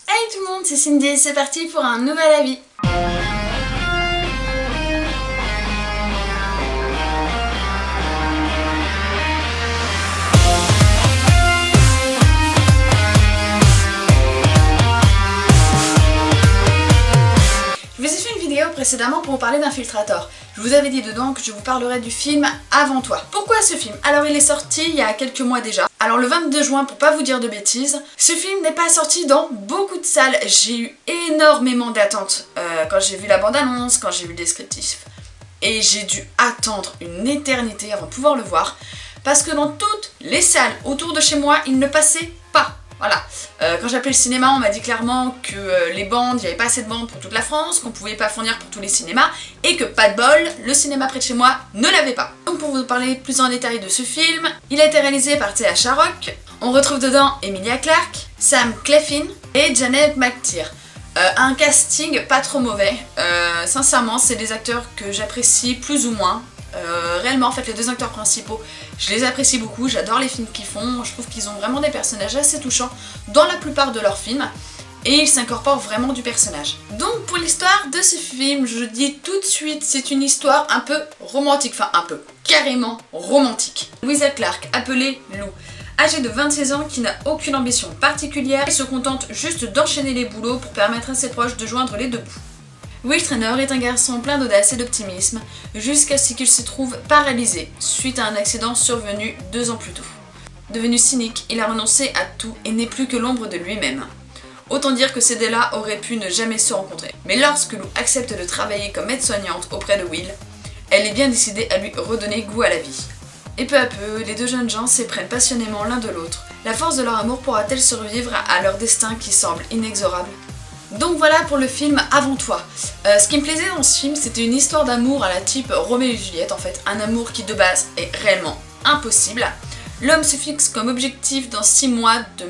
Hey tout le monde, c'est Cindy et c'est parti pour un nouvel avis. Je vous ai fait une vidéo précédemment pour vous parler d'Infiltrator. Je vous avais dit dedans que je vous parlerai du film Avant toi. Pourquoi ce film? Alors il est sorti il y a quelques mois déjà. Alors le 22 juin, pour pas vous dire de bêtises, ce film n'est pas sorti dans beaucoup de salles. J'ai eu énormément d'attentes quand j'ai vu la bande-annonce, quand j'ai vu le descriptif. Et j'ai dû attendre une éternité avant de pouvoir le voir. Parce que dans toutes les salles autour de chez moi, il ne passait pas. Voilà, quand j'ai appelé le cinéma, on m'a dit clairement que les bandes, il n'y avait pas assez de bandes pour toute la France, qu'on pouvait pas fournir pour tous les cinémas, et que pas de bol, le cinéma près de chez moi ne l'avait pas. Donc pour vous parler plus en détail de ce film, il a été réalisé par Thea Sharrock. On retrouve dedans Emilia Clarke, Sam Claflin et Janet McTeer. Un casting pas trop mauvais, sincèrement c'est des acteurs que j'apprécie plus ou moins. Réellement en fait les deux acteurs principaux je les apprécie beaucoup, j'adore les films qu'ils font, je trouve qu'ils ont vraiment des personnages assez touchants dans la plupart de leurs films et ils s'incorporent vraiment du personnage. Donc pour l'histoire de ce film, je dis tout de suite, c'est une histoire un peu romantique, enfin un peu, carrément romantique. Louisa Clark, appelée Lou, âgée de 26 ans qui n'a aucune ambition particulière et se contente juste d'enchaîner les boulots pour permettre à ses proches de joindre les deux bouts. Will Traynor est un garçon plein d'audace et d'optimisme, jusqu'à ce qu'il se trouve paralysé suite à un accident survenu 2 ans plus tôt. Devenu cynique, il a renoncé à tout et n'est plus que l'ombre de lui-même. Autant dire que ces deux-là auraient pu ne jamais se rencontrer. Mais lorsque Lou accepte de travailler comme aide-soignante auprès de Will, elle est bien décidée à lui redonner goût à la vie. Et peu à peu, les deux jeunes gens s'éprennent passionnément l'un de l'autre. La force de leur amour pourra-t-elle survivre à leur destin qui semble inexorable ? Donc voilà pour le film Avant toi. Ce qui me plaisait dans ce film, c'était une histoire d'amour à la type Roméo et Juliette en fait, un amour qui de base est réellement impossible. L'homme se fixe comme objectif dans 6 mois de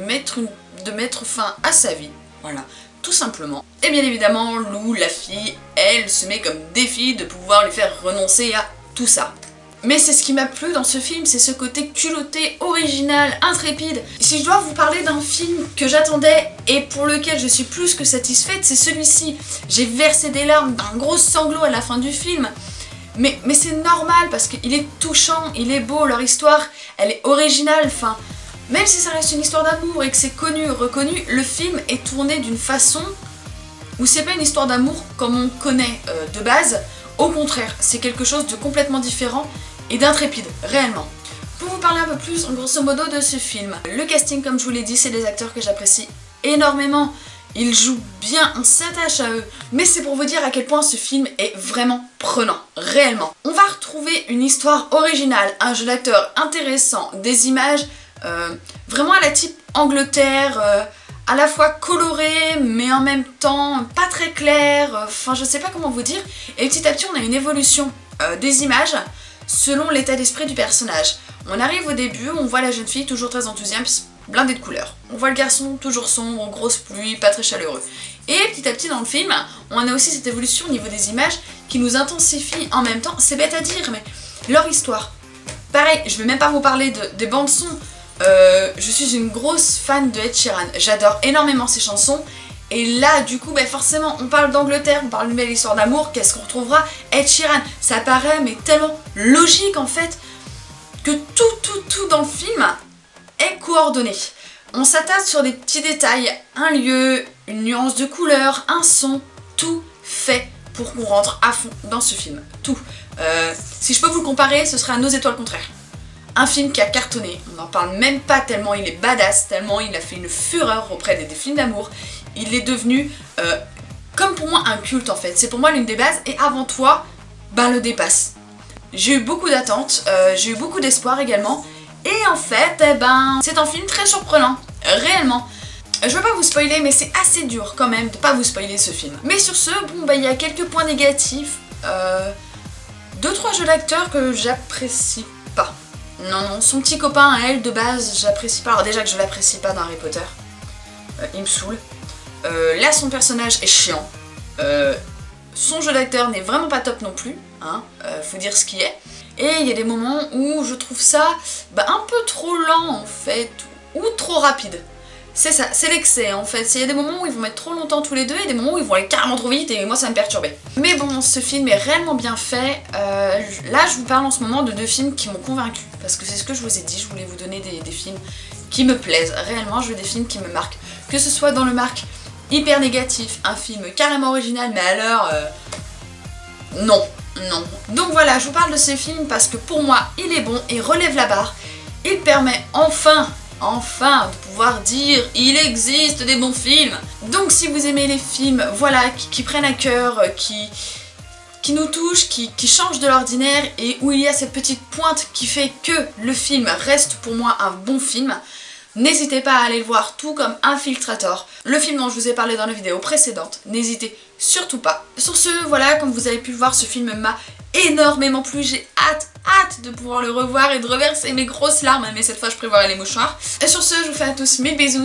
mettre fin à sa vie, voilà, tout simplement. Et bien évidemment, Lou, la fille, elle se met comme défi de pouvoir lui faire renoncer à tout ça. Mais c'est ce qui m'a plu dans ce film, c'est ce côté culotté, original, intrépide. Si je dois vous parler d'un film que j'attendais et pour lequel je suis plus que satisfaite, c'est celui-ci. J'ai versé des larmes, un gros sanglot à la fin du film. Mais c'est normal parce qu'il est touchant, il est beau, leur histoire, elle est originale, enfin... Même si ça reste une histoire d'amour et que c'est connu, reconnu, le film est tourné d'une façon où c'est pas une histoire d'amour comme on connaît de base. Au contraire, c'est quelque chose de complètement différent et d'intrépide, réellement. Pour vous parler un peu plus, grosso modo, de ce film, le casting, comme je vous l'ai dit, c'est des acteurs que j'apprécie énormément. Ils jouent bien, on s'attache à eux. Mais c'est pour vous dire à quel point ce film est vraiment prenant, réellement. On va retrouver une histoire originale, un jeu d'acteur intéressant, des images vraiment à la type Angleterre, à la fois coloré mais en même temps pas très clair, enfin je sais pas comment vous dire. Et petit à petit on a une évolution des images selon l'état d'esprit du personnage. On arrive au début, on voit la jeune fille toujours très enthousiaste, blindée de couleurs. On voit le garçon toujours sombre, grosse pluie, pas très chaleureux. Et petit à petit dans le film, on a aussi cette évolution au niveau des images qui nous intensifie en même temps. C'est bête à dire mais leur histoire. Pareil, je vais même pas vous parler des bandes son. Je suis une grosse fan de Ed Sheeran, j'adore énormément ses chansons et là du coup forcément on parle d'Angleterre, on parle d'une belle histoire d'amour, qu'est-ce qu'on retrouvera? Ed Sheeran, ça paraît mais tellement logique en fait que tout dans le film est coordonné. On s'attarde sur des petits détails, un lieu, une nuance de couleur, un son, tout fait pour qu'on rentre à fond dans ce film, tout. Si je peux vous le comparer, ce serait à Nos étoiles contraires. Un film qui a cartonné, on n'en parle même pas tellement il est badass, tellement il a fait une fureur auprès des films d'amour. Il est devenu, comme pour moi, un culte en fait. C'est pour moi l'une des bases et Avant toi, le dépasse. J'ai eu beaucoup d'attentes, j'ai eu beaucoup d'espoir également. Et en fait, c'est un film très surprenant, réellement. Je veux pas vous spoiler mais c'est assez dur quand même de pas vous spoiler ce film. Mais sur ce, il y a quelques points négatifs. 2-3 jeux d'acteurs que j'apprécie pas. Non, son petit copain à elle de base, j'apprécie pas. Alors déjà que je l'apprécie pas dans Harry Potter, il me saoule. Là son personnage est chiant. Son jeu d'acteur n'est vraiment pas top non plus, hein, faut dire ce qui est. Et il y a des moments où je trouve ça un peu trop lent en fait, ou trop rapide. C'est ça, c'est l'excès en fait. Il y a des moments où ils vont mettre trop longtemps tous les deux et des moments où ils vont aller carrément trop vite et moi ça me perturbait. Mais bon, ce film est réellement bien fait. Là, je vous parle en ce moment de 2 films qui m'ont convaincue. Parce que c'est ce que je vous ai dit, je voulais vous donner des films qui me plaisent. Réellement, je veux des films qui me marquent. Que ce soit dans le marque hyper négatif, un film carrément original, mais alors... non. Donc voilà, je vous parle de ce film parce que pour moi, il est bon, il relève la barre. Il permet enfin de pouvoir dire il existe des bons films. Donc si vous aimez les films, voilà, qui prennent à cœur, qui nous touchent, qui changent de l'ordinaire et où il y a cette petite pointe qui fait que le film reste pour moi un bon film, n'hésitez pas à aller le voir, tout comme Infiltrator, le film dont je vous ai parlé dans la vidéo précédente, n'hésitez surtout pas. Sur ce, voilà, comme vous avez pu le voir, ce film m'a énormément plu, j'ai hâte de pouvoir le revoir et de reverser mes grosses larmes, mais cette fois je prévoirai les mouchoirs. Et sur ce, je vous fais à tous mes bisous.